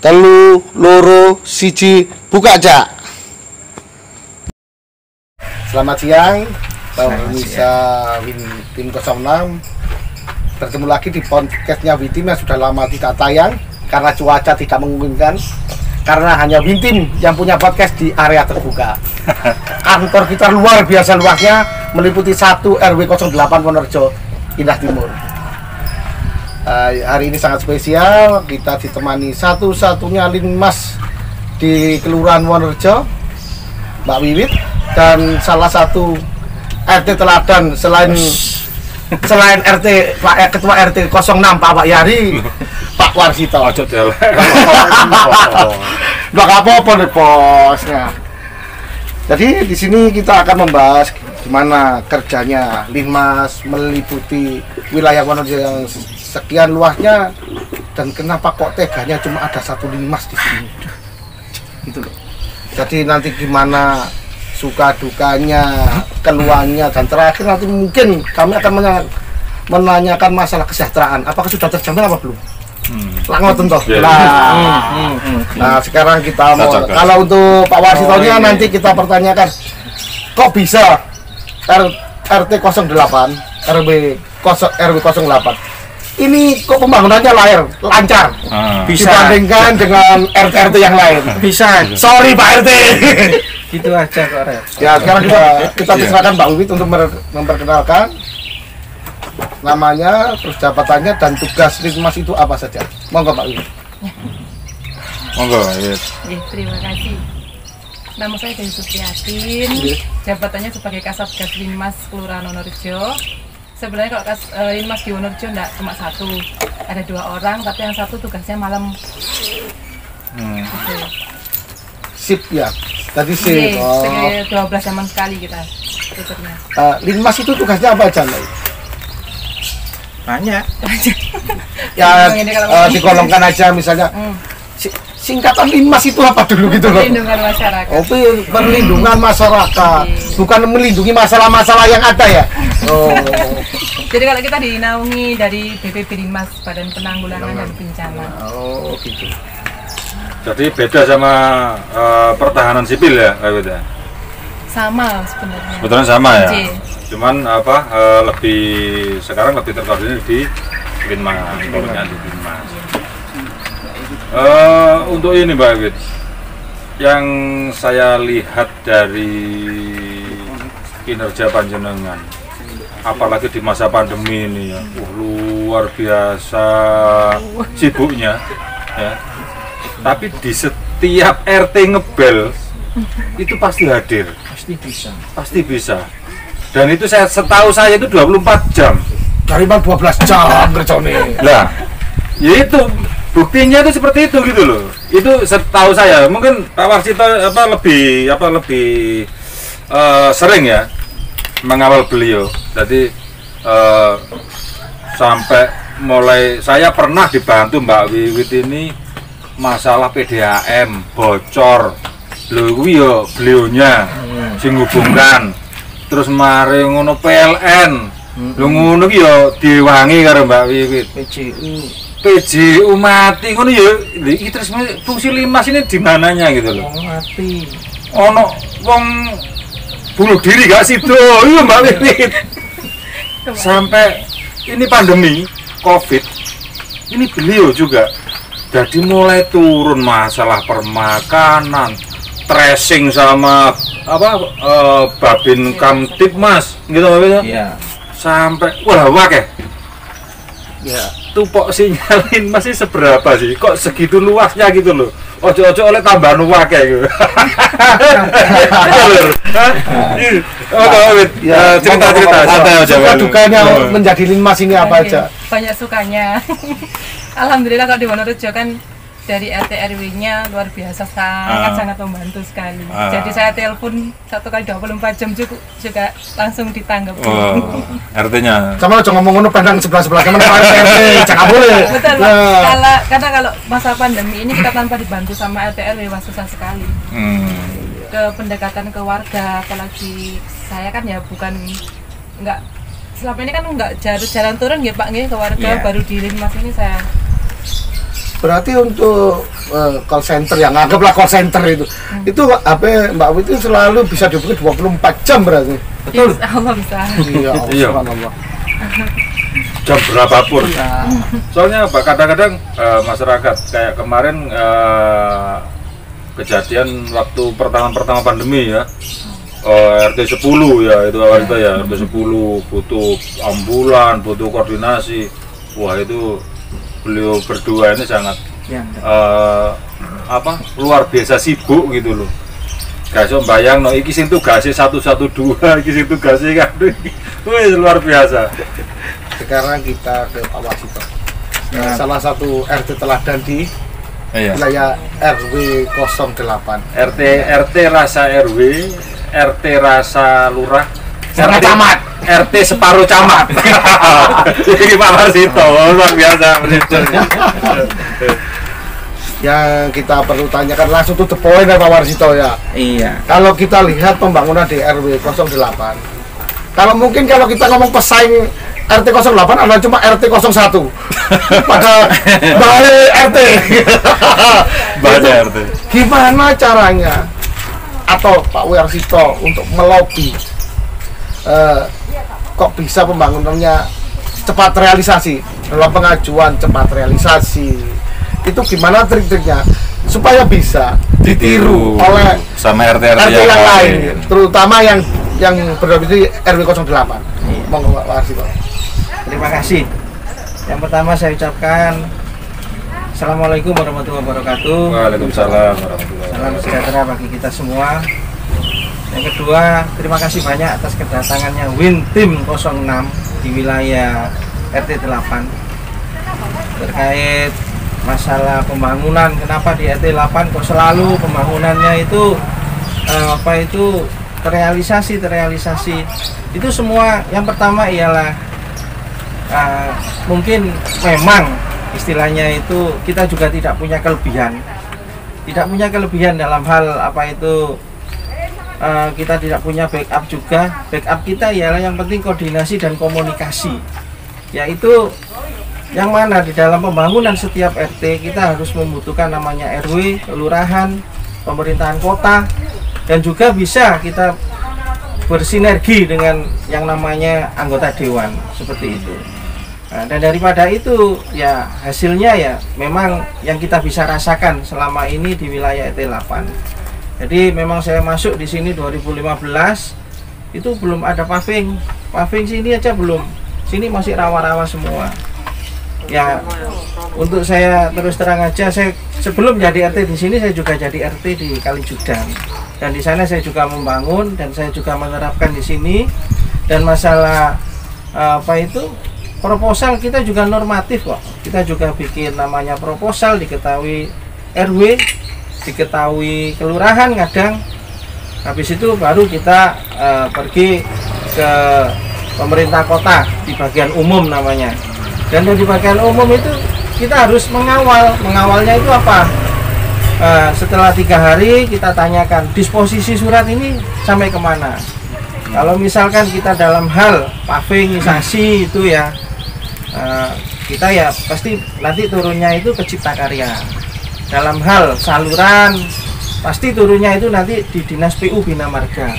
telu loro siji buka aja. Selamat siang pemirsa Tim 06. Bertemu lagi di podcastnya Wintim yang sudah lama tidak tayang karena cuaca tidak memungkinkan. Karena hanya Wintim yang punya podcast di area terbuka. Kantor kita luar biasa luasnya, meliputi 1 RW 08 Wonorejo, Indah Timur. Hari ini sangat spesial, kita ditemani satu-satunya linmas di Kelurahan Wonorejo, Mbak Wiwit, dan salah satu RT teladan selain RT Ketua RT 06 Pak Yari, Pak Warsito. Nggak apa-apa nih bosnya. Jadi di sini kita akan membahas gimana kerjanya linmas meliputi wilayah Wonorejo yang sekian luasnya, dan kenapa kok teganya cuma ada satu linmas di sini, gitu loh. Jadi nanti gimana suka dukanya, keluhannya, dan terakhir nanti mungkin kami akan menanyakan masalah kesejahteraan. Apakah sudah terjamin apa belum? Langsung toh. Nah, sekarang kita mau, kalau untuk Pak Warsitonya nanti kita pertanyakan, kok bisa RT 08 RW 08 ini kok pembangunannya lancar bisa dibandingkan dengan RT yang lain? Bisa. Sorry Pak RT. Gitu aja kok. Ya, sekarang kita persilakan Mbak Wiwit untuk memperkenalkan namanya, terus jabatannya, dan tugas linmas itu apa saja. Monggo Mbak Wiwit. Monggo, Wiwit. Terima kasih. Nama saya Dewi Supriyatin, jabatannya sebagai Kasatgas Linmas Kelurahan Wonorejo. Sebenarnya kalau linmas di Wonorejo enggak cuma satu, ada 2 orang, tapi yang satu tugasnya malam. Gitu. Sip ya, tadi sip. Sekitar 12 jaman sekali kita tuturnya. Linmas itu tugasnya apa aja, Mbak? Banyak. Ya, digolongkan aja misalnya. Singkatan linmas itu apa dulu gitu loh? Perlindungan masyarakat. Oh, perlindungan masyarakat, bukan melindungi masalah-masalah yang ada ya. Oh. Jadi kalau kita dinaungi dari BPB Linmas, Badan Penanggulangan dan Bencana. Oh, gitu. Jadi beda sama pertahanan sipil ya, Pak Wiwit ya? Sama sebenarnya. Sebetulnya sama ya. Cuman sekarang lebih terkoordinir di Linmas, pokoknya di Linmas. Untuk ini Mbak Wiwit, yang saya lihat dari kinerja panjenengan, apalagi di masa pandemi ini ya, luar biasa sibuknya ya. Tapi di setiap RT ngebel itu pasti hadir, pasti bisa. Dan itu setahu saya itu 24 jam. Dari 12 jam kerjanya. Lah, ya itu buktinya itu seperti itu gitu loh. Itu setahu saya, mungkin Pak Warsito lebih sering ya mengawal beliau. Jadi sampai mulai saya pernah dibantu Mbak Wiwit ini masalah PDAM bocor. Lho kuwi yo beliaunya sing hubungkan. Terus mari ngono PLN. Lho ngono ki yo diwangi karo Mbak Wiwit. PJU mati ngono ya. Iki terus fungsi linmas ini di mananya gitu loh. Mati. Ono wong bunuh diri gak sih tuh? Iya Mbak Wiwit. Sampai ini pandemi Covid. Ini beliau juga jadi mulai turun masalah permakanan, tracing sama Babin Kamtibmas gitu Mbak Wiwit. Iya. Sampai wah ya. Ya, tupok sinyalin masih seberapa sih? Kok segitu luasnya gitu loh? Ojo-ojo oleh tambahan wakil gitu. Cerita-cerita. Suka dukanya menjadi linmas ini apa aja? Banyak sukanya. Alhamdulillah kalau di Wonorejo kan dari RT RW-nya luar biasa, sangat membantu sekali. Jadi saya telepon 1 kali 24 jam juga langsung ditanggapi. RT-nya. Sama aja ngomong ngono pandang sebelah-sebelah kan RT, jangan boleh. Betul. Karena kalau masa pandemi ini kita tanpa dibantu sama RT RW susah sekali. Ke pendekatan ke warga, apalagi saya kan ya selama ini kan enggak jalan turun ya Pak nggih ke warga, baru di Linmas ini saya Berarti untuk call center yang anggaplah call center itu HP Mbak Wi itu selalu bisa dihubungi 24 jam berarti. Betul. Insya Allah bisa. Iya, Iya. subhanallah. Jam berapapun. Nah, Soalnya apa? Kadang-kadang masyarakat kayak kemarin kejadian waktu pertama pandemi ya. RT 10 ya itu awal itu ya, RT 10 butuh ambulan, butuh koordinasi. Wah, itu beliau berdua ini sangat Ya, luar biasa sibuk gitu loh. Gak iso bayang no iki sing tugase 112, iki sing tugase kan. Wih, luar biasa. sekarang kita ke Pak Wasito. Salah satu RT teladan di Iya. wilayah RW 08. RT rasa RW, RT rasa lurah, Setengah camat. RT separuh camat. Jadi Pak Warsito luar biasa manajernya. Yang kita perlu tanyakan langsung to the point ya Pak Warsito ya. iya. Kalau kita lihat pembangunan di RW 08, kalau mungkin kalau kita ngomong pesaing RT 08 adalah cuma RT 01 pada balai RT. Baca RT. Gimana caranya atau Pak Warsito untuk melobi kok bisa pembangunannya cepat realisasi, dalam pengajuan cepat realisasi itu gimana trik-triknya supaya bisa ditiru oleh sama RT RT yang lain, terutama yang berada di RW 08. Monggo Pak Warsito. Terima kasih. Yang pertama saya ucapkan Assalamualaikum warahmatullahi wabarakatuh. Waalaikumsalam warahmatullahi Salam wabarakatuh. sejahtera bagi kita semua. Yang kedua, terima kasih banyak atas kedatangannya Win Tim 06 di wilayah RT 8 terkait masalah pembangunan. Kenapa di RT 8 kok selalu pembangunannya itu terrealisasi itu semua. Yang pertama ialah mungkin memang istilahnya itu kita juga tidak punya kelebihan dalam hal kita tidak punya backup juga. Backup kita ialah yang penting koordinasi dan komunikasi, yaitu yang mana di dalam pembangunan setiap RT kita harus membutuhkan namanya RW, kelurahan, pemerintahan kota, dan juga bisa kita bersinergi dengan yang namanya anggota dewan seperti itu. Nah, dan daripada itu ya hasilnya ya memang yang kita bisa rasakan selama ini di wilayah RT 8. Jadi memang saya masuk di sini 2015 itu belum ada paving sini aja belum, sini masih rawa-rawa semua. Ya untuk saya terus terang aja, saya sebelum jadi RT di sini saya juga jadi RT di Kalijudan, dan di sana saya juga membangun dan saya juga menerapkan di sini. Dan masalah proposal kita juga normatif kok. Kita juga bikin namanya proposal, diketahui RW, diketahui kelurahan kadang. Habis itu baru kita pergi ke pemerintah kota di bagian umum namanya. Dan di bagian umum itu kita harus mengawalnya itu apa? Setelah 3 hari kita tanyakan disposisi surat ini sampai kemana. Kalau misalkan kita dalam hal pavingisasi itu ya kita ya pasti nanti turunnya itu ke Cipta Karya. Dalam hal saluran pasti turunnya itu nanti di Dinas PU Bina Marga.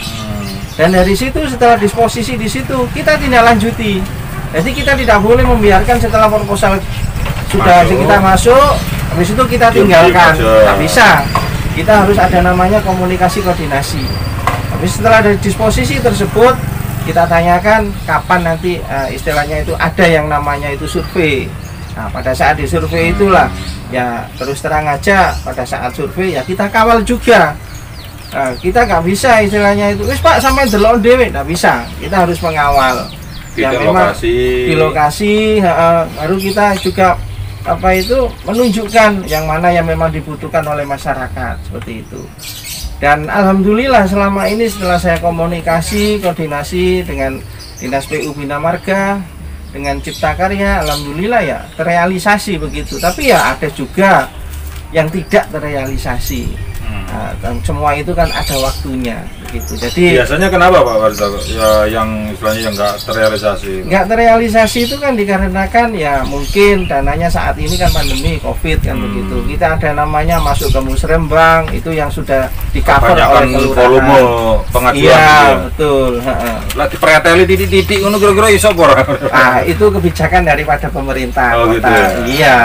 Dan dari situ setelah disposisi di situ kita tindak lanjuti. Jadi kita tidak boleh membiarkan setelah proposal sudah kita masuk, habis itu kita tinggalkan. Tidak bisa. Kita harus ada namanya komunikasi koordinasi. Habis setelah dari disposisi tersebut kita tanyakan kapan nanti istilahnya itu ada yang namanya itu survei. Nah pada saat di survei itulah ya terus terang aja pada saat survei ya kita kawal juga. Kita nggak bisa istilahnya itu wis Pak sampai delok dhewe, nggak bisa. Kita harus mengawal. Di lokasi baru kita juga menunjukkan yang mana yang memang dibutuhkan oleh masyarakat seperti itu. Dan alhamdulillah selama ini setelah saya komunikasi koordinasi dengan Dinas PU Bina Marga dengan Cipta Karya, alhamdulillah ya terrealisasi begitu. Tapi ya ada juga yang tidak terrealisasi. Nah, dan semua itu kan ada waktunya gitu. Jadi biasanya kenapa Pak Warta ya, yang istilahnya yang nggak terrealisasi? nggak terrealisasi itu kan dikarenakan ya mungkin dananya saat ini kan pandemi COVID kan begitu. Kita ada namanya masuk ke musrembang itu yang sudah di-cover oleh kelurahan. Volume pengajuan. Iya, gitu. betul. Lagi preteli titik-titik ngono kira-kira iso apa? Ah, itu kebijakan daripada pemerintah Oh, kota. gitu ya? Iya.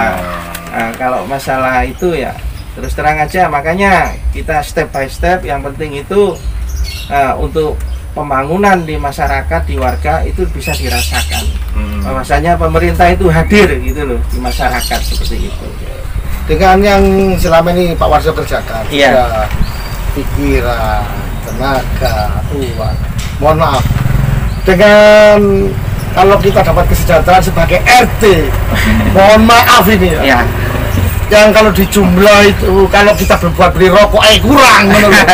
Nah, kalau masalah itu ya terus terang aja, makanya kita step by step. Yang penting itu untuk pembangunan di masyarakat, di warga itu bisa dirasakan. Bahwasanya pemerintah itu hadir gitu loh di masyarakat seperti itu. Dengan yang selama ini Pak Warso kerjakan, Iya. ya, pikiran, tenaga, uang. Mohon maaf. Dengan kalau kita dapat kesejahteraan sebagai RT, mohon maaf ini ya. Ya. Yang kalau dijumlah itu, kalau kita berbuat beli rokok kurang menurut.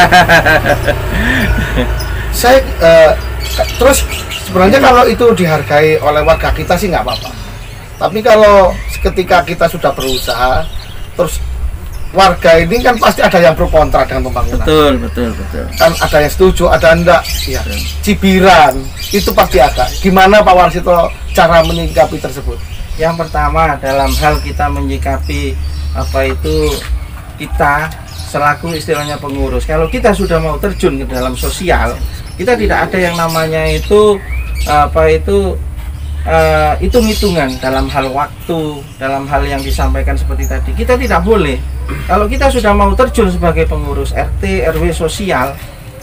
Saya terus sebenarnya kalau itu dihargai oleh warga kita sih nggak apa-apa. Tapi kalau ketika kita sudah berusaha, terus warga ini kan pasti ada yang pro kontra dengan pembangunan. Betul. Kan ada yang setuju, ada yang enggak. Ya. Cibiran itu pasti ada. Gimana Pak Warsito cara menyikapi tersebut? Yang pertama dalam hal kita menyikapi apa itu kita selaku istilahnya pengurus, kalau kita sudah mau terjun ke dalam sosial, kita tidak ada yang namanya itu apa itu hitung-hitungan dalam hal waktu, dalam hal yang disampaikan seperti tadi. Kita tidak boleh, kalau kita sudah mau terjun sebagai pengurus RT RW sosial,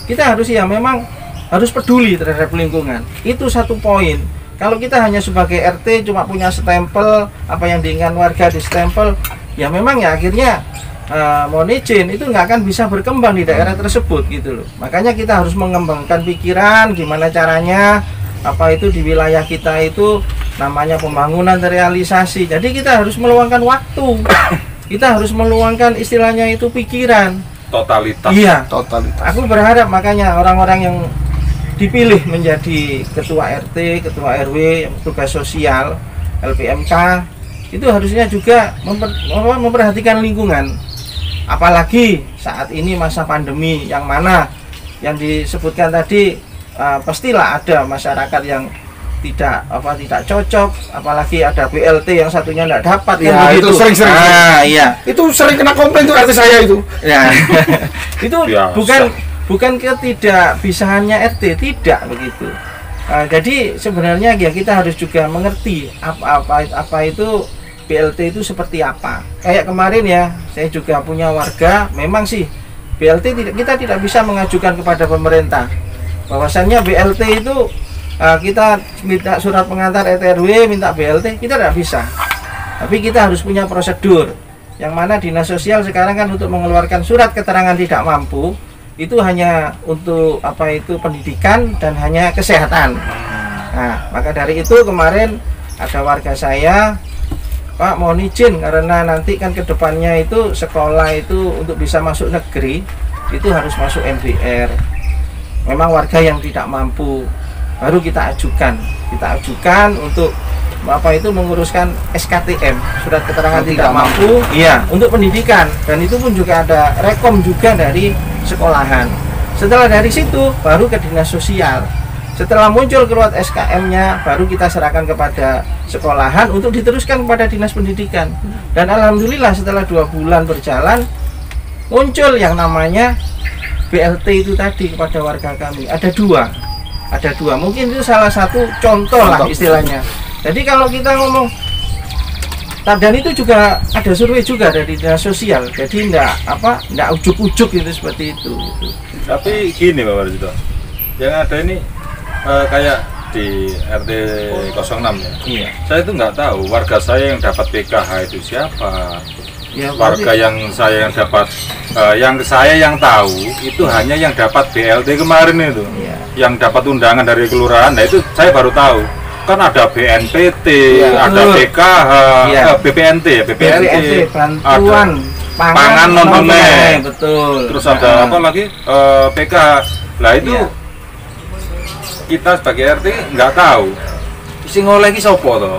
kita harus ya memang harus peduli terhadap lingkungan. Itu satu poin. Kalau kita hanya sebagai RT cuma punya stempel, apa yang diinginkan warga di stempel, ya memang ya akhirnya mohon izin itu nggak akan bisa berkembang di daerah tersebut gitu loh. Makanya kita harus mengembangkan pikiran gimana caranya apa itu di wilayah kita itu namanya pembangunan terrealisasi. Jadi kita harus meluangkan waktu, kita harus meluangkan istilahnya itu pikiran. Totalitas. Iya. Totalitas. Aku berharap makanya orang-orang yang dipilih menjadi ketua RT, ketua RW, tugas sosial, LPMK itu harusnya juga memperhatikan lingkungan. Apalagi saat ini masa pandemi yang mana yang disebutkan tadi pastilah ada masyarakat yang tidak cocok, apalagi ada BLT yang satunya tidak dapat Ya, kan itu begitu. sering-sering. Iya. Itu sering kena komplain tuh RT saya itu. Ya. Itu Biasa. bukan ketidakbisaannya RT, tidak begitu. Jadi sebenarnya ya kita harus juga mengerti apa itu BLT itu seperti apa. Kayak kemarin ya, saya juga punya warga, memang sih BLT kita tidak bisa mengajukan kepada pemerintah. Bahwasannya BLT itu kita minta surat pengantar RT RW, minta BLT, kita tidak bisa. Tapi kita harus punya prosedur. Yang mana dinas sosial sekarang kan untuk mengeluarkan surat keterangan tidak mampu itu hanya untuk apa itu pendidikan dan hanya kesehatan. Nah, maka dari itu kemarin ada warga saya, Pak mohon izin karena nanti kan kedepannya itu sekolah itu untuk bisa masuk negeri itu harus masuk MBR. Memang warga yang tidak mampu baru kita ajukan untuk apa itu menguruskan SKTM, surat keterangan tidak mampu, iya, untuk pendidikan, dan itu pun juga ada rekom juga dari sekolahan. Setelah dari situ baru ke dinas sosial. Setelah muncul keluar SKM-nya baru kita serahkan kepada sekolahan untuk diteruskan kepada dinas pendidikan. Dan alhamdulillah setelah 2 bulan berjalan muncul yang namanya BLT itu tadi kepada warga kami. Ada dua, mungkin itu salah satu contoh lah istilahnya. Jadi kalau kita ngomong, dan itu juga ada survei juga dari dinas sosial. Jadi enggak ujuk-ujuk itu seperti itu. Tapi gini Pak Warsito, yang ada ini kayak di RT 06 ya. Iya. Saya itu nggak tahu warga saya yang dapat PKH itu siapa. Ya, Warga yang saya yang tahu itu hanya yang dapat BLT kemarin itu. Iya. Yang dapat undangan dari kelurahan. Nah itu saya baru tahu. Kan ada BNPT, Ya, ada betul. PKH, Ya. BPNT ya, BPNT, bantuan pangan non tunai. betul. Terus ada apa lagi? PKH. Lah itu Iya. kita sebagai RT nggak tahu. Sing oleh iki sapa to?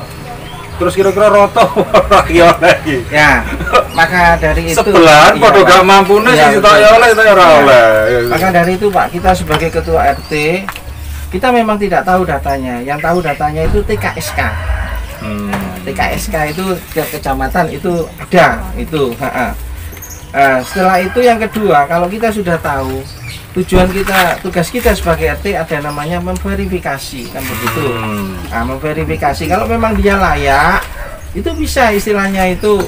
Terus kira-kira roto ora ya lagi. Ya, maka dari itu Sebelah iya, padha Pak. gak mampune Iya, sing tak betul. oleh tak ora Iya. oleh. Maka dari itu Pak, kita sebagai ketua RT, kita memang tidak tahu datanya. Yang tahu datanya itu TKSK. TKSK itu ke kecamatan itu ada itu. Setelah itu yang kedua, kalau kita sudah tahu tugas kita sebagai RT ada namanya memverifikasi, kan begitu. Memverifikasi kalau memang dia layak, itu bisa istilahnya itu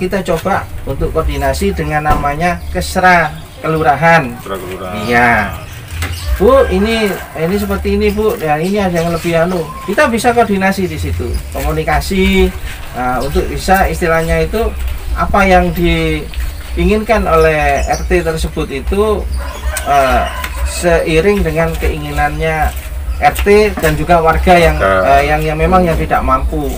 kita coba untuk koordinasi dengan namanya Kesra Kelurahan. Iya. Bu, ini seperti ini Bu, ya ini ada yang lebih kita bisa koordinasi di situ, komunikasi untuk bisa istilahnya itu apa yang diinginkan oleh RT tersebut itu seiring dengan keinginannya RT dan juga warga yang memang yang tidak mampu.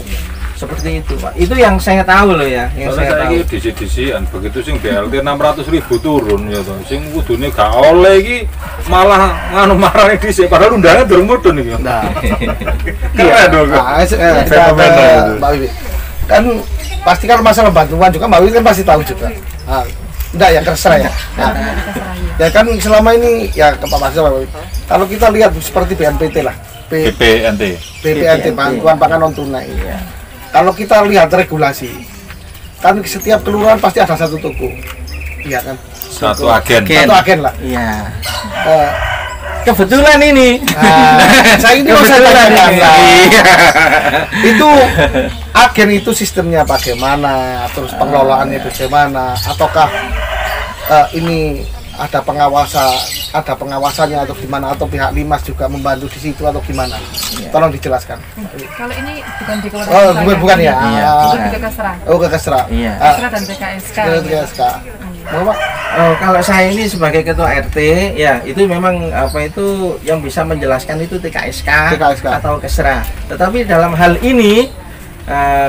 Seperti itu Pak, itu yang saya tahu loh ya, yang saya tahu. Disi-disian begitu sing BLT 600.000 turun ya to. Sing kudune gak oleh iki malah nganu marani dhisik padahal undangan durung mudhun iki. Nah, Keren dong. Mbak Wiwi. Kan pasti kalau masalah bantuan juga Mbak Wiwi kan pasti tahu juga. Enggak yang terserah ya. Nah, ya kan selama ini ya ke Pak Masih Mbak Wiwi. Kalau kita lihat seperti BNPT lah, BPNT bantuan pangan non tunai. Kalau kita lihat regulasi, kan setiap kelurahan pasti ada satu toko, iya kan? Satu agen. Satu agen lah. Iya. Eh, Kebetulan ini. saya ini mau saya tanyakan lah. Itu agen itu sistemnya bagaimana, terus pengelolaannya bagaimana, ataukah ini ada pengawasannya atau gimana, atau pihak Limas juga membantu di situ atau gimana? Tolong dijelaskan. Kalau ini bukan di kelurahan. Bukan ya. Itu di Kesra. Oh, ke Kesra. Iya. Kesra dan TKSK. TKSK. Mau Pak? Kalau saya ini sebagai ketua RT, ya itu memang itu yang bisa menjelaskan itu TKSK atau Kesra. Tetapi dalam hal ini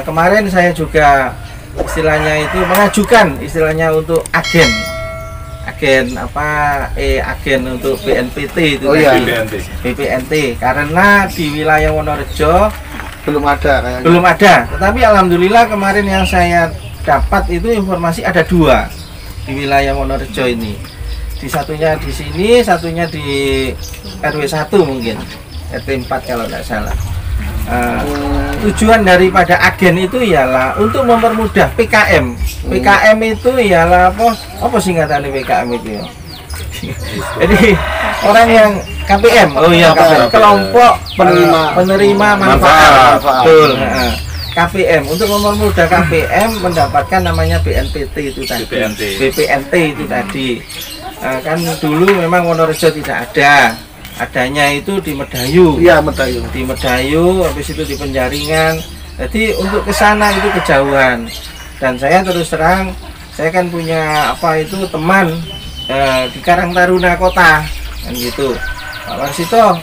kemarin saya juga istilahnya itu mengajukan istilahnya untuk agen untuk BNPT itu BPNT karena di wilayah Wonorejo Belum ada kayaknya. belum ada. Tetapi alhamdulillah kemarin yang saya dapat itu informasi ada 2 di wilayah Wonorejo ini. Satunya di sini, satunya di RW 1 mungkin, RT 4 kalau tidak salah. Tujuan daripada agen itu ialah untuk mempermudah PKM. PKM itu ialah apa singkatan PKM itu ya? Jadi orang yang KPM, KPM, kelompok penerima manfaat. Betul. KPM untuk mempermudah KPM mendapatkan namanya BNPT itu tadi. BPNT itu tadi. Kan dulu memang Wonorejo tidak ada. Adanya itu di Medayu. Iya, Medayu. Di Medayu, habis itu di Penjaringan. Jadi untuk ke sana itu kejauhan. Dan saya terus terang, saya kan punya teman di Karang Taruna Kota, kan gitu. Pak Warsito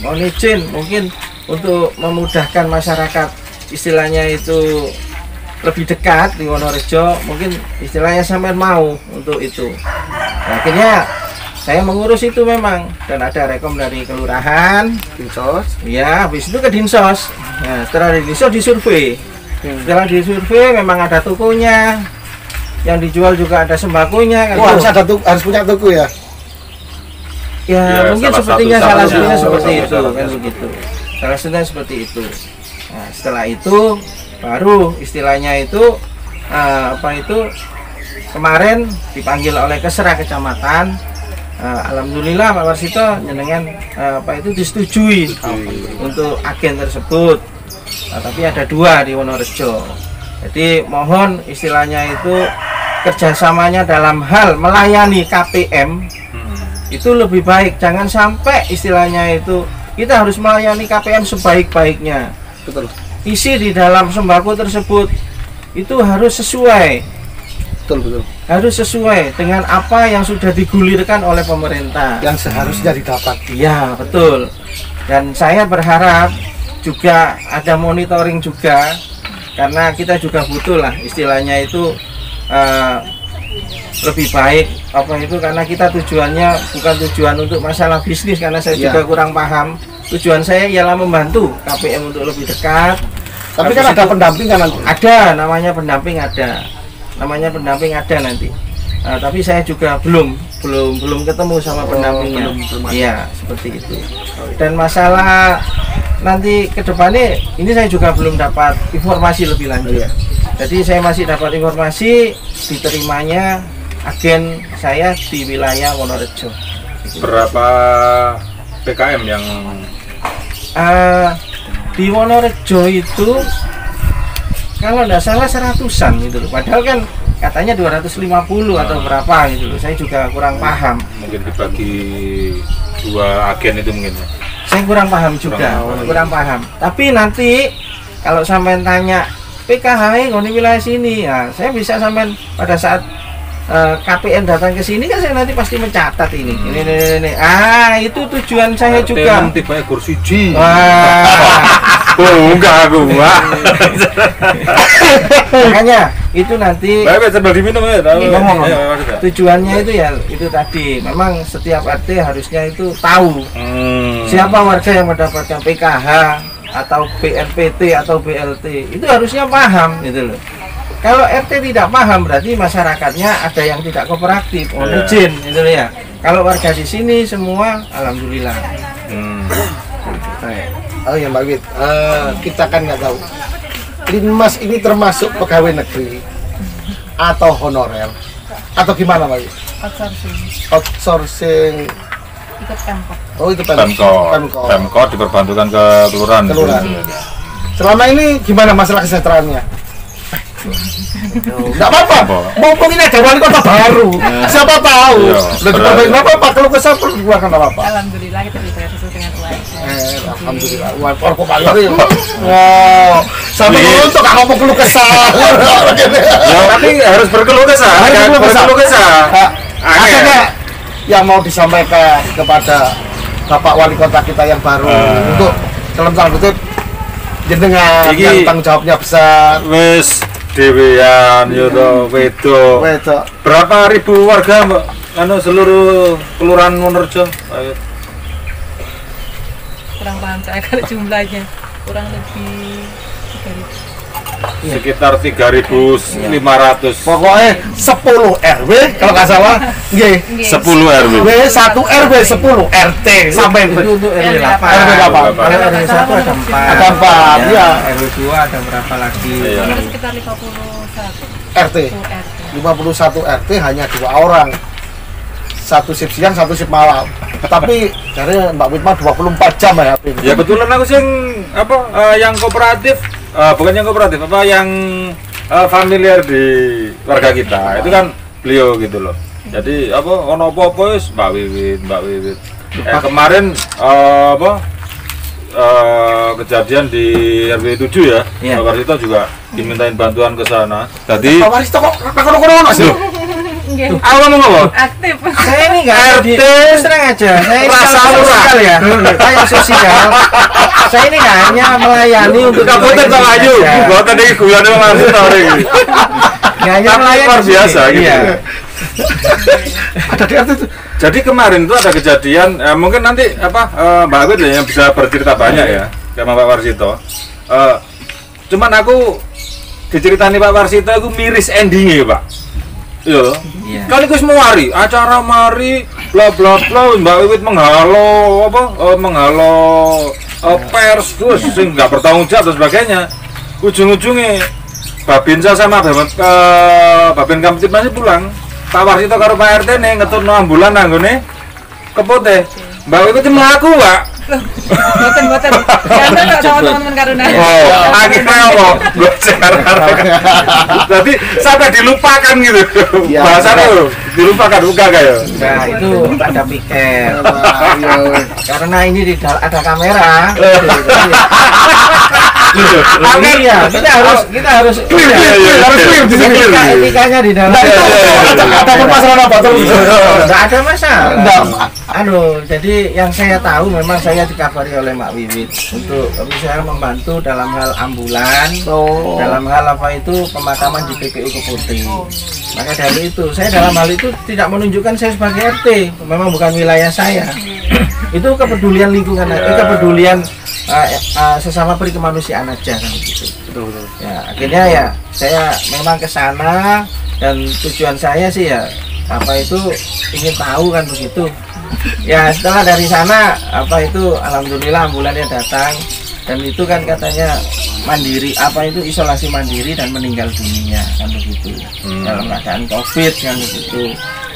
mohon izin mungkin untuk memudahkan masyarakat istilahnya itu lebih dekat di Wonorejo, mungkin istilahnya sampai mau untuk itu. Nah, akhirnya saya mengurus itu memang, dan ada rekom dari kelurahan, Dinsos. ya habis itu ke Dinsos. Nah, setelah di Dinsos disurvei. Setelah disurvei memang ada tokonya, yang dijual juga ada sembakonya. Kan Harus punya toko ya. Ya mungkin sepertinya salah satunya seperti itu, kan begitu. Salah satunya seperti itu. Nah, setelah itu baru istilahnya itu kemarin dipanggil oleh Kesra Kecamatan. Alhamdulillah Pak Warsito jenengan disetujui untuk agen tersebut. Tapi ada 2 di Wonorejo. Jadi mohon istilahnya itu kerjasamanya dalam hal melayani KPM itu lebih baik. Jangan sampai istilahnya itu kita harus melayani KPM sebaik-baiknya. Betul. Isi di dalam sembako tersebut itu harus sesuai. Betul. Harus sesuai dengan apa yang sudah digulirkan oleh pemerintah. Yang seharusnya didapat. Iya, betul. Dan saya berharap juga ada monitoring juga, karena kita juga butuh lah istilahnya itu lebih baik karena kita tujuannya bukan tujuan untuk masalah bisnis, karena saya juga kurang paham. Tujuan saya ialah membantu KPM untuk lebih dekat, Tapi kan ada pendamping kan nanti. Ada, namanya pendamping ada nanti. Tapi saya juga belum ketemu sama pendampingnya. Iya, seperti itu. Dan masalah nanti ke depannya ini saya juga belum dapat informasi lebih lanjut. Jadi saya masih dapat informasi diterimanya agen saya di wilayah Wonorejo. Berapa PKM yang di Wonorejo itu kalau tidak salah 100-an gitu loh. Padahal kan katanya 250 atau berapa gitu loh. Saya juga kurang paham. mungkin dibagi 2 agen itu mungkin ya? Saya kurang paham juga, kurang paham. Tapi nanti kalau sampai tanya PKH di wilayah sini, ya saya bisa sampai pada saat KPN datang ke sini kan saya nanti pasti mencatat ini. Ini. Itu tujuan saya juga. Tiba kursi G. Wah. Enggak aku. Makanya itu nanti Baik, sambil diminum ya. ngomong. Tujuannya itu ya itu tadi. Memang setiap RT harusnya itu tahu siapa warga yang mendapatkan PKH atau BNPT atau BLT. Itu harusnya paham gitu loh. Kalau RT tidak paham berarti masyarakatnya ada yang tidak kooperatif, izin gitu loh ya. Kalau warga di sini semua alhamdulillah. Oh ya Mbak Wit, kita kan nggak tahu. Linmas ini termasuk pegawai negeri atau honorer atau gimana Mbak Wit? Outsourcing. Outsourcing. Ikut Pemkot. Oh itu Pemkot diperbantukan ke kelurahan. Selama ini gimana masalah kesejahteraannya? Nggak apa-apa. Mumpung ini ada wali kota baru, siapa tahu. Nggak apa-apa. Kalau kesal perlu dikeluarkan nggak apa-apa. Alhamdulillah kita dibayar sesuai dengan UMR. Alhamdulillah. Wah, kok bayar ya? Wow. Sampai untuk nggak ngomong keluh kesal. Ya, tapi harus berkeluh kesah. Berkeluh kesah. Ada nggak yang mau disampaikan kepada Bapak Wali Kota kita yang baru untuk dalam tanda kutip jenengan yang tanggung jawabnya besar. Wes dewean yo wedo. Berapa ribu warga Mbak? Seluruh kelurahan Wonorejo. Ayo. Kurang paham saya kalau jumlahnya. Kurang lebih 3.000. Sekitar 3.500. Pokoknya 10 RW kalau nggak salah. Nggih. 10 RW. 1 RW 10 RT sampai Itu untuk RW 8. RW 8. Kalau RW 1 ada 4. Ada 4, ya. RW 2 ada berapa lagi? Ada sekitar 51 RT. 51 RT hanya 2 orang. Satu shift siang, satu shift malam. Tapi dari Mbak Witma 24 jam ya. Ya betulan aku sing yang kooperatif, bukan yang kooperatif, yang familiar di warga kita. Itu kan beliau gitu loh. Jadi ono apa-apa wis Mbak Wiwit. Kemarin kejadian di RW 7 ya. Pak Warsito juga dimintain bantuan ke sana. Tadi Pak Warsito kok kono sih? Aku ngomong apa? Aktif. Saya ini nggak RT serang aja. Saya ini rasa sosial ya. Saya sosial. Saya ini nggak hanya melayani untuk kabupaten Pak Ayu. Buatan iki guyane Pak Warsito iki. Nggak hanya Tapi melayani luar biasa di sini. gitu. Iya. Ada di RT itu. Jadi kemarin itu ada kejadian, mungkin nanti Mbak Wid yang bisa bercerita banyak ya, sama Pak Warsito. Cuman aku diceritani Pak Warsito aku miris endingnya Pak. Iya. Kan iku wis mari, acara mari bla bla bla Mbak Wiwit menghalau pers terus sing enggak bertanggung jawab dan sebagainya. Ujung-ujungnya Babinsa sama Babin Kamtip masih pulang. Pak Warsito karo Pak RT nih ngetutno ambulan nanggone kepote. Mbak Wiwit mlaku, Pak. Boten. Jangan kok sama teman-teman Karuna. Oh, akhirnya apa? Jadi sampai dilupakan gitu. Bahasanya dilupakan bukan kayak. Nah itu ada pikir. Karena ini ada kamera. Iya, kita harus etikanya di dalam. Ada permasalahan apa terus? Enggak ada masalah. Jadi yang saya tahu memang saya dikabari oleh Mbak Wiwit untuk misalnya membantu dalam hal ambulan, dalam hal pemakaman di PPU Keputi. Maka dari itu saya dalam hal itu tidak menunjukkan saya sebagai RT, memang bukan wilayah saya. Itu kepedulian lingkungan, kepedulian sesama peri kemanusiaan aja kan gitu. Betul, betul. Ya akhirnya ya saya memang ke sana dan tujuan saya sih ya apa itu ingin tahu kan begitu. Ya setelah dari sana apa itu alhamdulillah ambulannya datang dan itu kan katanya mandiri apa itu isolasi mandiri dan meninggal dunia kan begitu dalam keadaan COVID kan begitu.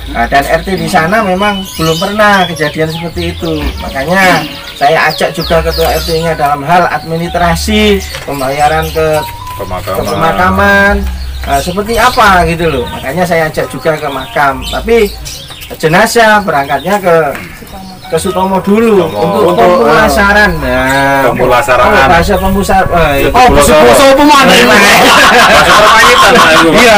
Nah, dan RT di sana memang belum pernah kejadian seperti itu, makanya saya ajak juga ketua RT-nya dalam hal administrasi pembayaran ke pemakaman. Nah, seperti apa gitu loh, makanya saya ajak juga ke makam, tapi jenazah berangkatnya ke Sutomo dulu untuk pemulasaran. Nah, Pemulasaran. bahasa pemusar. Boso pemana ini? Iya,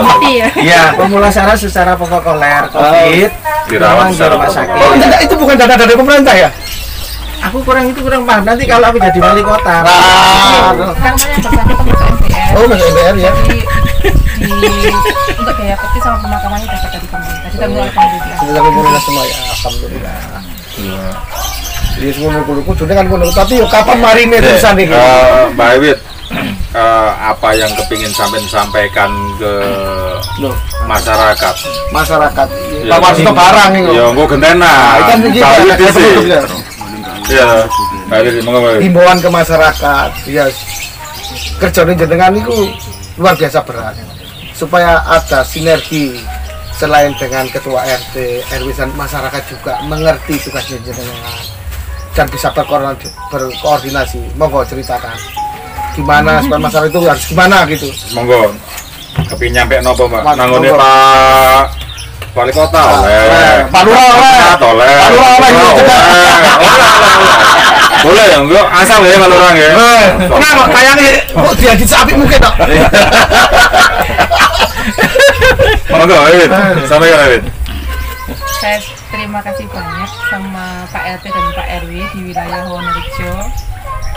Mati ya. iya, pemulasaran secara protokoler COVID Dirawat memang di secara rumah sakit. Oh, itu bukan dana dari pemerintah ya? Aku kurang paham. Nanti kalau aku jadi wali kota. Kan banyak bersangkutan masuk MPR. Oh, masuk MPR ya. Untuk biaya peti sama pemakamannya dapat dari pemerintah. Ditanggung oleh pemerintah. Sudah pemerintah semua ya, alhamdulillah. Jadi semua kudu sudah kan kudu, tapi kapan marine terusan nih? Mbak Ewit, apa yang kepingin sampaikan ke masyarakat? Masyarakat. Ya, Bapak itu barang itu. Ya, engko gentena. Kan begitu. Mbak Ewit Ya, sih. betul. Iya, Mbak Ewit, monggo Mbak Ewit. Himbauan ke masyarakat, ya kerjanya jenengan itu luar biasa berat supaya ada sinergi selain dengan ketua RT, RW dan masyarakat juga mengerti tugasnya jenengan dan bisa berkoordinasi. Monggo ceritakan gimana supaya masyarakat itu harus gimana gitu. Monggo. Kepingin nyampe nopo, Mbak? Monggo. Nanggone Pak Wali Kota oleh. Pak Lurah oleh. Oleh. Pak Lurah oleh. Boleh ya, enggak asal ya Pak Lurah ya. Kenapa kayaknya kok dia dicapi mungkin dok? Monggo, Ewit. Sampai kan Ewit. Saya terima kasih banyak sama Pak RT dan Pak RW di wilayah Wonorejo,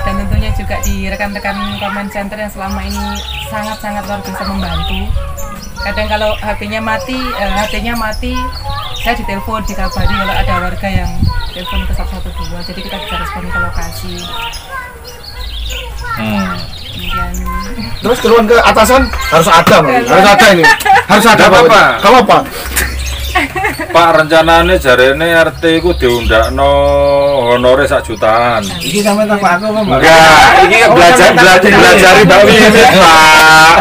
dan tentunya juga di rekan-rekan Comment Center yang selama ini sangat-sangat luar biasa membantu. Kadang kalau HP-nya mati, saya ditelepon, dikabari kalau ada warga yang telepon ke 112, jadi kita bisa respon ke lokasi. Kemudian Terus keluar ke atasan harus ada, Bang. Harus ada ini. Harus ada Nggak apa-apa. Kamu apa? Pak rencananya jarene RT ku diundakno honore 1 jutaan. Iki sampe tak aku apa, Mbak? Enggak, ini kan belajar Mbak Wiwit, Pak.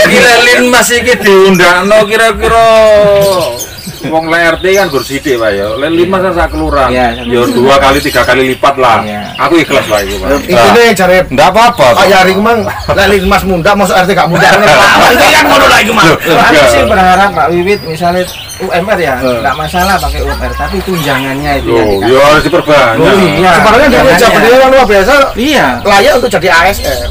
Iki Linmas iki diundakno kira-kira wong RT kan gur sithik, Pak ya. Linmas kan sak kelurahan. Iya, Ya 2 kali 3 kali lipat lah. Iya. Aku ikhlas Pak iku, Pak. Ini cari Enggak apa-apa. Pak Yari kemang, lali Mas Munda, masuk RT gak muda. Nanti kan ngono lagi Mas. Aku sih berharap Pak Wiwit misalnya UMR ya, nggak masalah pakai UMR, tapi tunjangannya itu yang Loh, dikasih. ya harus diperbanyak. Oh, iya. Sebenarnya dia Tunjangannya. kerja beliau yang luar biasa, Iya. layak untuk jadi ASN.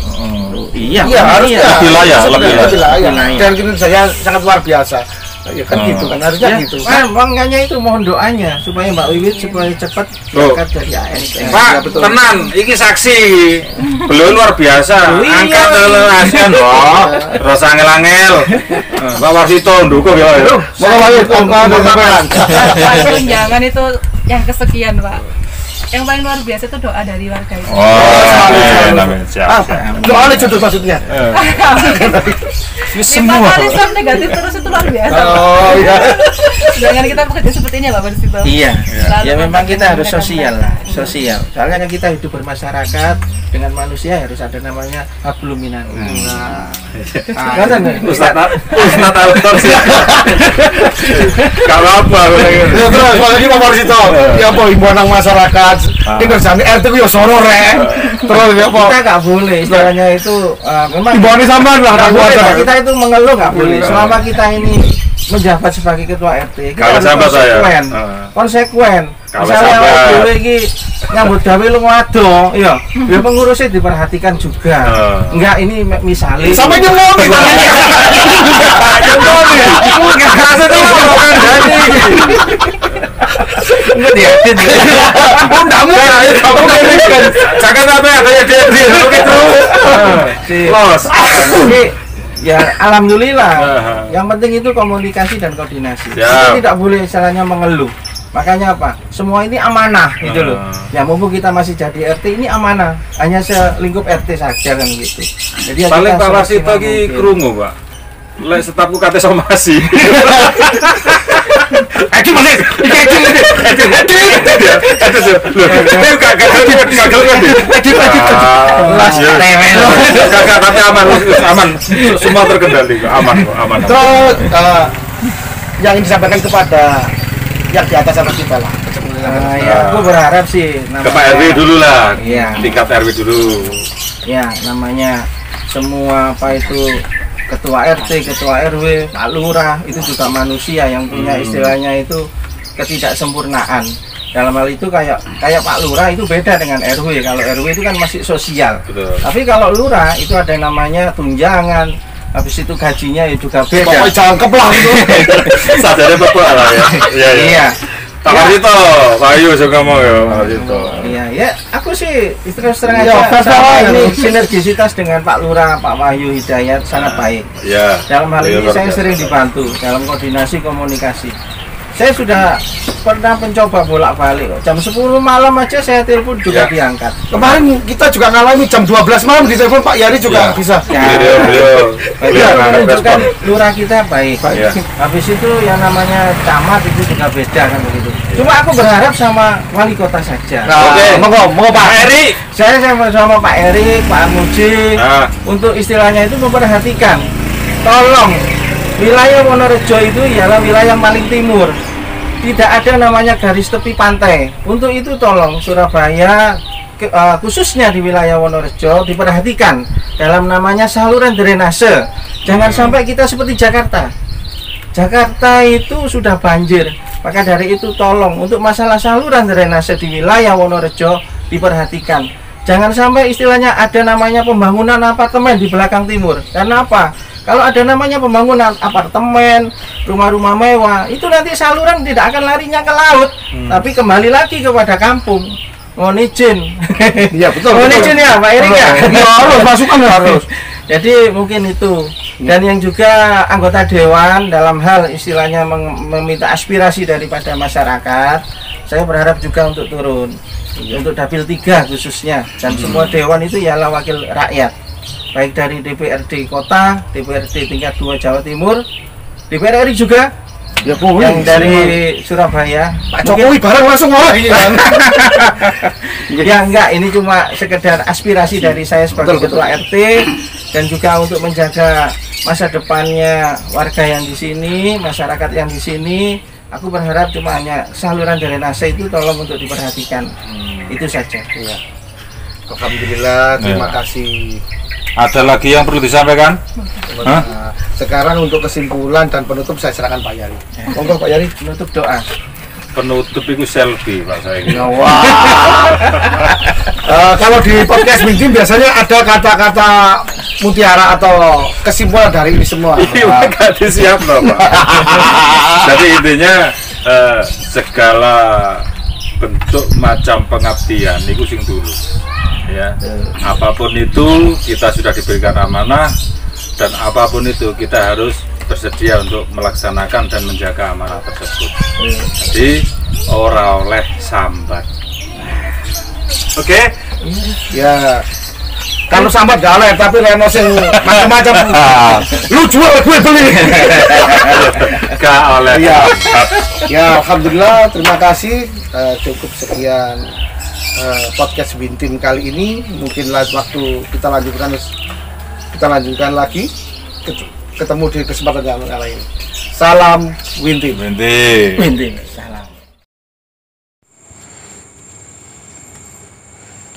Iya. Iya harusnya. Lebih layak, lebih layak. Lebih layak. layak. Dan kinerjanya sangat luar biasa. Ya kan gitu kan, harusnya Ya, gitu. makanya itu mohon doanya supaya Mbak Wiwit supaya cepat Loh. berangkat dari ASN. Pak, Ya, betul. tenan, iki saksi. Beliau luar biasa. Oh, iya. Angkat ke ASN loh. Terus angel-angel. Pak Warsito ndukung ya. Mau lanjut angka sampean. tunjangan itu yang kesekian, Pak. Yang paling luar biasa itu doa dari warga itu. amin, amin. Siap. Soalnya judul maksudnya. Semua. Lima kali swab negatif terus itu luar biasa. Oh iya. Dengan kita bekerja seperti ini, Pak Warsito. Iya. Selalu Ya memang kita harus menggunakan sosial, mereka. sosial. Soalnya kan kita hidup bermasyarakat dengan manusia harus ada namanya hablum minan. Nah, Ustaz autor sih. Kalau apa Ya terus kalau lagi Pak Marsito, ya apa himbauan nang masyarakat. Ini kerjaan RT ku ya soro rek. Terus ya apa? kita nggak boleh istilahnya itu memang Himbauan sampean lah nggak nang boleh, Pak. wajar. Kita itu mengeluh nggak boleh. Selama kita ini menjabat sebagai ketua RT, kita Kalau harus sahabat saya. konsekuen. Konsekuen. Kalau Misalnya sahabat. awake dhewe iki nyambut gawe lu ngado, iya. Ya pengurusnya diperhatikan juga. Enggak ini misalnya Sampai nyemoni. Nyemoni. enggak diedit. Enggak mungkin. Kamu ngerikan. Jangan sampai ada yang jadi oke terus. Los. Oke, ya alhamdulillah. Aha. Yang penting itu komunikasi dan koordinasi. Ya. Kita tidak boleh istilahnya mengeluh. Makanya apa? Semua ini amanah gitu loh. Ya mumpung kita masih jadi RT, ini amanah. Hanya selingkup RT saja kan gitu. Jadi ya paling kita Pak Wasito semaksimal ki mungkin. krungu, Pak. Lek setapku kate somasi. Edi mana? Edi. Kakak tapi aman. Semua terkendali, aman. Terus yang disampaikan kepada yang di atas atas kita lah. Nah, ya aku berharap sih Ke Pak RW dulu lah. Iya. Tingkat RW dulu. Ya namanya semua apa itu ketua RT, ketua RW, Pak Lurah itu juga manusia yang punya istilahnya itu ketidaksempurnaan. Dalam hal itu kayak Pak Lurah itu beda dengan RW. Kalau RW itu kan masih sosial. Betul. Tapi kalau Lurah itu ada namanya tunjangan. Habis itu gajinya ya juga beda. Pokoknya jangan kepelang itu. Sadarnya betul lah ya. Iya. Pak Wasito, Pak Ayu juga mau ya Pak Wasito. Iya, ya aku sih terus terang Ya, aja sama ini ini. sinergisitas dengan Pak Lurah, Pak Wahyu Hidayat sangat baik. Ya. Dalam hal Iya, ini luar saya biasa. sering dibantu dalam koordinasi komunikasi. Saya sudah pernah mencoba bolak-balik kok. Jam 10 malam aja saya telepon juga Ya. diangkat. Kemarin kita juga ngalami jam 12 malam di telepon Pak Yari juga Ya. bisa. Beliau Beliau nganggap menunjukkan respon. lurah kita baik. Ya. Habis itu yang namanya camat itu juga beda kan begitu. Cuma aku berharap sama wali kota saja. Nah, Oke. monggo Pak Eri. Saya sama Pak Erik, Pak Muji untuk istilahnya itu memperhatikan. Tolong wilayah Wonorejo itu ialah wilayah paling timur. Tidak ada namanya garis tepi pantai. Untuk itu tolong Surabaya khususnya di wilayah Wonorejo diperhatikan dalam namanya saluran drainase. Jangan sampai kita seperti Jakarta. Jakarta itu sudah banjir. Maka dari itu tolong untuk masalah saluran drainase di wilayah Wonorejo diperhatikan. Jangan sampai istilahnya ada namanya pembangunan apartemen di belakang timur. Karena apa? Kalau ada namanya pembangunan apartemen, rumah-rumah mewah, itu nanti saluran tidak akan larinya ke laut, tapi kembali lagi kepada kampung. Mohon izin. Iya betul. Mohon izin ya Pak Erik ya. Ya harus masukan harus. Jadi mungkin itu. Dan yang juga anggota dewan dalam hal istilahnya meminta aspirasi daripada masyarakat, saya berharap juga untuk turun. Untuk Dapil 3 khususnya. Dan semua dewan itu ialah wakil rakyat. Baik dari DPRD kota, DPRD tingkat 2 Jawa Timur, DPR RI juga, Ya boleh. yang dari Surabaya. Pak Jokowi barang langsung oleh. Ya enggak, ini cuma sekedar aspirasi dari saya sebagai Betul, ketua RT dan juga untuk menjaga masa depannya warga yang di sini, masyarakat yang di sini. Aku berharap cuma hanya saluran drainase itu tolong untuk diperhatikan. Itu saja. Iya. Alhamdulillah, terima Ya. kasih. Ada lagi yang perlu disampaikan? Hah? Nah, sekarang untuk kesimpulan dan penutup saya serahkan Pak Yari. Monggo Pak Yari. Menutup doa. Penutup itu selfie Pak saya. Ya, wah. Kalau di podcast Mintim biasanya ada kata-kata mutiara atau kesimpulan dari ini semua. Iya, nggak disiap loh Pak. Jadi intinya segala bentuk macam pengabdian itu sing dulu. Ya, apapun itu kita sudah diberikan amanah dan apapun itu kita harus bersedia untuk melaksanakan dan menjaga amanah tersebut. Jadi ora oleh sambat. Oke? Ya. Kalau sambat gak oleh, tapi Reno sing macam-macam. Lu jual, gue beli. Gak oleh Iya. sambat. Ya, alhamdulillah, terima kasih. Cukup sekian podcast Bintim kali ini. Mungkin waktu kita lanjutkan lagi. Ketemu di kesempatan yang lain. Salam Wintim. Bintim. Mintim. Salam.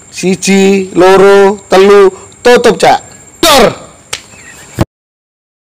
Siji, loro, telu, tutup cak. Dor.